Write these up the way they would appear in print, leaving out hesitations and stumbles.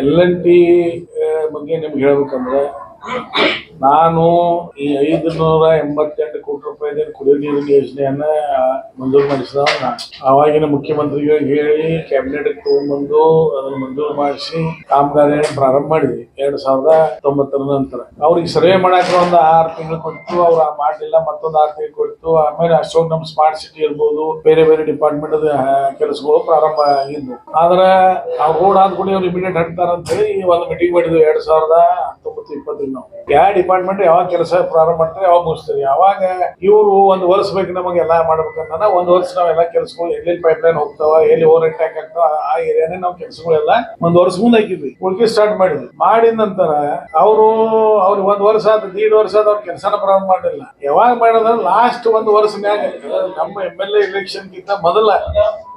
L&T ಬಗ್ಗೆ ನಿಮ್ಗೆ ಹೇಳ್ಬೇಕಂದ್ರೆ ನಾನು ಈ 588 ಕೋಟಿ ರೂಪಾಯಿ ಕುಡಿಯುವ ನೀರಿನ ಯೋಜನೆಯನ್ನ ಮಂಜೂರು ಮಾಡಿಸಿದ ಅವಾಗಿನ ಮುಖ್ಯಮಂತ್ರಿಗಳಿಗೆ ಹೇಳಿ ಕ್ಯಾಬಿನೆಟ್ ತಗೊಂಡ್ಬಂದು ಅದನ್ನು ಮಂಜೂರು ಮಾಡಿಸಿ ಕಾಮಗಾರಿಯನ್ನು ಪ್ರಾರಂಭ ಮಾಡಿದ್ವಿ 2019 ನಂತರ. ಅವ್ರಿಗೆ ಸರ್ವೆ ಮಾಡಕ್ಕೆ ಒಂದು 6 ತಿಂಗಳು ಕೊಟ್ಟು ಅವ್ರು ಮಾಡಲಿಲ್ಲ, ಮತ್ತೊಂದು 6 ತಿಂಗಳು ಕೊಟ್ಟು. ಆಮೇಲೆ ಅಷ್ಟೊಂದು ನಮ್ಮ ಸ್ಮಾರ್ಟ್ ಸಿಟಿ ಇರ್ಬೋದು, ಬೇರೆ ಬೇರೆ ಡಿಪಾರ್ಟ್ಮೆಂಟ್ ಕೆಲಸಗಳು ಪ್ರಾರಂಭ ಆಗಿದ್ವು. ಆದ್ರೆ ಆ ರೋಡ್ ಆದ ಕೂಡ ಅವ್ರು ಇಮಿಡಿಯೇಟ್ ಹಾಕ್ತಾರ ಅಂತ ಹೇಳಿ ಒಂದು ಮೀಟಿಂಗ್ ಮಾಡಿದ್ವಿ 2019-20 ನಾವು. ಯಾವ ಡಿಪಾರ್ಟ್ಮೆಂಟ್ ಯಾವಾಗ ಕೆಲಸ ಪ್ರಾರಂಭ ಮಾಡ್ತಾರೆ ಯಾವಾಗ ಮುಗಿಸ್ತಾರೆ. ಯಾವಾಗ ಇವರು ಒಂದು ವರ್ಷ ಬೇಕು ನಮಗೆಲ್ಲ ಮಾಡ್ಬೇಕಂತ ಒಂದು ವರ್ಷ ನಾವೆಲ್ಲ ಕೆಲಸಗಳು ಎಲ್ಲೆಲ್ಲಿ ಪೈಪ್ ಲೈನ್ ಹೋಗ್ತಾವ, ಎಲ್ಲಿ ಓವರ್ ಹೆಡ್ ಟ್ಯಾಂಕ್ ಆಗ್ತಾವ, ಆ ಏರಿಯಾನೇ ನಾವು ಕೆಲಸಗಳೆಲ್ಲ ಒಂದು ವರ್ಷ ಮುಂದೆ ಹಾಕಿದ್ವಿ. ಉಳ್ಕಿ ಸ್ಟಾರ್ಟ್ ಮಾಡಿದ್ವಿ. ಮಾಡಿದ ನಂತರ ಅವ್ರಿಗೆ 1 ವರ್ಷ ಆದ 1.5 ವರ್ಷ ಆದ ಅವ್ರ ಕೆಲಸನ ಪ್ರಾರಂಭ ಮಾಡಲಿಲ್ಲ. ಯಾವಾಗ ಮಾಡಿದ್ರೆ ಲಾಸ್ಟ್ 1 ವರ್ಷ ಮ್ಯಾಗ ನಮ್ಮ MLA ಎಲೆಕ್ಷನ್ ಗಿಂತ ಮೊದಲ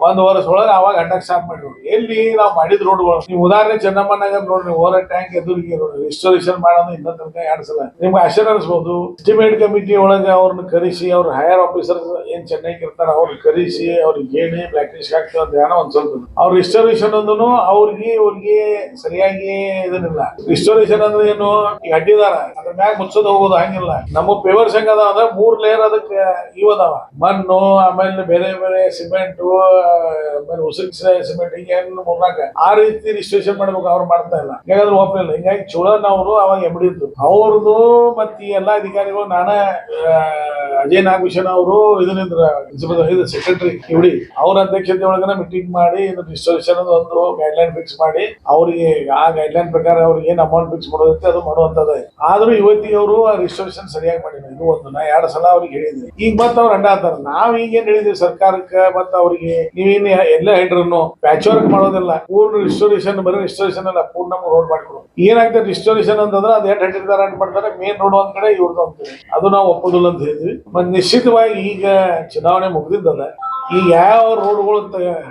1 ವರ್ಷ ಒಳಗೆ ಅವಾಗ ಅಡ್ಡಕ್ಕೆ ಸ್ಟಾರ್ಟ್ ಮಾಡಿದ್ರು. ಎಲ್ಲಿ ನಾವು ಮಾಡಿದ ರೋಡ್ಗಳು ನೀವು ಉದಾಹರಣೆ ಚೆನ್ನಮ್ಮನಗರ್ ನೋಡ್ರಿ, ಓವರ್ ಹೆಡ್ ಟ್ಯಾಂಕ್ ಎದುರಿಗೆ ರಿಸ್ಟೋರೇಷನ್ ಮಾಡೋದು ಇನ್ನೂ ತನಕ 2 ಸಲ ನಿಮ್ಗೆ ಆಶ್ಚರ್ಯ ಅನಿಸ್ಬೋದು. ಎಸ್ಟಿಮೇಟ್ ಕಮಿಟಿ ಒಳಗೆ ಅವ್ರನ್ನ ಕರೆಸಿ, ಅವ್ರ ಹೈಯರ್ ಆಫೀಸರ್ಸ್ ಏನ್ ಚೆನ್ನೈಗೆ ಇರ್ತಾರ ಅವ್ರನ್ನ ಕರೆಸಿ ಅವ್ರಿಗೆ ಹೇಳಿ ಬ್ಲಾಕ್ ಲಿಸ್ಟ್ ಆಗ್ತದೆ ಅಂತ ಏನೋ ಒಂದ್ ಸ್ವಲ್ಪ ಅವ್ರ ರಿಸ್ಟೋರೇಷನ್ ಅಂದ್ರೂ ಅವ್ರಿಗೆ ಸರಿಯಾಗಿ ಇದನ್ನಿಲ್ಲ. ರಿಸ್ಟೋರೇಷನ್ ಅಂದ್ರೆ ಏನು, ಈಗ ಅಡ್ಡಿದಾರ ಅದ್ರ ಮ್ಯಾಗ ಮುಚ್ಚೋದು ಹೋಗೋದು ಹಂಗಿಲ್ಲ. ನಮ್ಮ ಪೇವರ್ಸ್ ಹೆಂಗ ಅದಾವ ಅಂದ್ರೆ 3 ಲೇಯರ್ ಅದಕ್ಕೆ ಇವದಾವ, ಮಣ್ಣು, ಆಮೇಲೆ ಬೇರೆ ಬೇರೆ ಸಿಮೆಂಟ್, ಆಮೇಲೆ ಉಸುಕ್ ಸಿಮೆಂಟ್, ಹೀಗೆ 3-4 ಆ ರೀತಿ ರಿಸ್ಟೋರೇಷನ್ ಮಾಡ್ಬೇಕು. ಅವ್ರು ಮಾಡ್ತಾ ಇಲ್ಲ, ಹೇಗಾದ್ರೂ ಒಪ್ಪಲಿಲ್ಲ. ಹಿಂಗಾಗಿ ಚೋಳನ್ ಅವರು ಅವಾಗ ಎಬ್ಡಿದ್ರು. ಅವ್ರದ್ದು ಮತ್ತೆ ಎಲ್ಲ ಅಧಿಕಾರಿಗಳು, ನಾನೇ ಅಜಯ್ ನಾಗಭೂಷಣ್ ಅವರು ಇದನ್ನ ಸೆಕ್ರೆಟರಿ ಇವ್ಡಿ ಅವ್ರ ಅಧ್ಯಕ್ಷತೆ ಒಳಗನ ಮೀಟಿಂಗ್ ಮಾಡಿ ಇದು ರಿಸ್ಟೋರೇಷನ್ ಒಂದು ಗೈಡ್ ಲೈನ್ ಫಿಕ್ಸ್ ಮಾಡಿ ಅವ್ರಿಗೆ ಆ ಗೈಡ್ ಲೈನ್ ಪ್ರಕಾರ ಅವ್ರಿಗೆ ಏನ್ ಅಮೌಂಟ್ ಫಿಕ್ಸ್ ಮಾಡೋದೈತೆ ಅದು ಮಾಡುವಂತದ. ಆದ್ರೂ ಇವತ್ತಿಗೆ ಅವರು ಆ ರಿಸ್ಟೋರೇಷನ್ ಸರಿಯಾಗಿ ಮಾಡಿಲ್ಲ. ಇದು ಒಂದು ನಾ 2 ಸಲ ಅವ್ರಿಗೆ ಹೇಳಿದ್ವಿ. ಈಗ ಮತ್ತೆ ಅವ್ರು ಅಡ್ಡ ಆಡ್ತಾರ. ನಾವ್ ಈಗೇನ್ ಹೇಳಿದ್ವಿ ಸರ್ಕಾರಕ್ಕೆ, ಮತ್ತೆ ಅವ್ರಿಗೆ ನೀವೇನು ಎಲ್ಲ ಹೇಳ್ರು ಪ್ಯಾಚ್ ವರ್ಕ್ ಮಾಡೋದಿಲ್ಲ, ಪೂರ್ಣ ರಿಸ್ಟೋರೇಷನ್, ಬರೀ ರಿಸ್ಟೋರೇಷನ್ ಅಲ್ಲ ಪೂರ್ಣ ರೋಡ್ ಮಾಡ್ಕೊಡು. ಏನಾಗ್ತದೆ ರಿಸ್ಟೋರೇಷನ್ ಅಂತಂದ್ರೆ ಅದ್ 8 ಹಿಡಿದಾರ ಅಂತ ಮಾಡ್ತಾರೆ, ಮೇನ್ ರೋಡ್ ಒಂದ್ ಕಡೆ ಇವ್ರದ್ದು ಅಂತೀವಿ. ಅದು ನಾವು ಒಪ್ಪೋದಿಲ್ಲ ಅಂತ ಹೇಳಿದ್ವಿ. ಮತ್ತೆ ನಿಶ್ಚಿತವಾಗಿ ಈಗ ಚುನಾವಣೆ ಮುಗ್ದಿದ್ದದ, ಈಗ ಯಾವ ರೋಡ್ಗಳು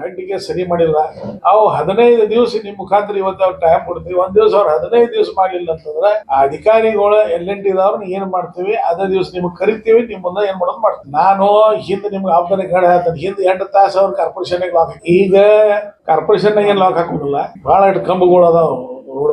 ಹಡ್ಡಿಗೆ ಸರಿ ಮಾಡಿಲ್ಲ ಅವು 15 ದಿವಸ ನಿಮ್ ಮುಖಾಂತರ ಇವತ್ತು ಅವ್ರು ಟೈಮ್ ಕೊಡ್ತೀವಿ. 1 ದಿವಸ ಅವ್ರು 15 ದಿವಸ ಮಾಡ್ಲಿಲ್ಲ ಅಂತಂದ್ರೆ ಆ ಅಧಿಕಾರಿಗಳು L&T ದವ್ರನ್ನ ಏನ್ ಮಾಡ್ತೀವಿ ಅದೇ ದಿವಸ ನಿಮ್ಗೆ ಕರಿತೀವಿ, ನಿಮ್ ಮುಂದೆ ಏನ್ ಮಾಡೋದು ಮಾಡ್ತೀವಿ. ನಾನು ಹಿಂದೆ ನಿಮ್ಗೆ ಆಪ್ತಾನೆ ಗಾಡಿ ಹೇಳ್ತಾನೆ, ಹಿಂದೆ 8 ತಾಸು ಅವ್ರ ಕಾರ್ಪೊರೇಷನ್ ಲಾಕ್. ಈಗ ಕಾರ್ಪೊರೇಷನ್ ಏನ್ ಲಾಕ್ ಹಾಕೋದಿಲ್ಲ, ಬಹಳ ಕಂಬಗಳು ಅದಾವ ರೋಡ್.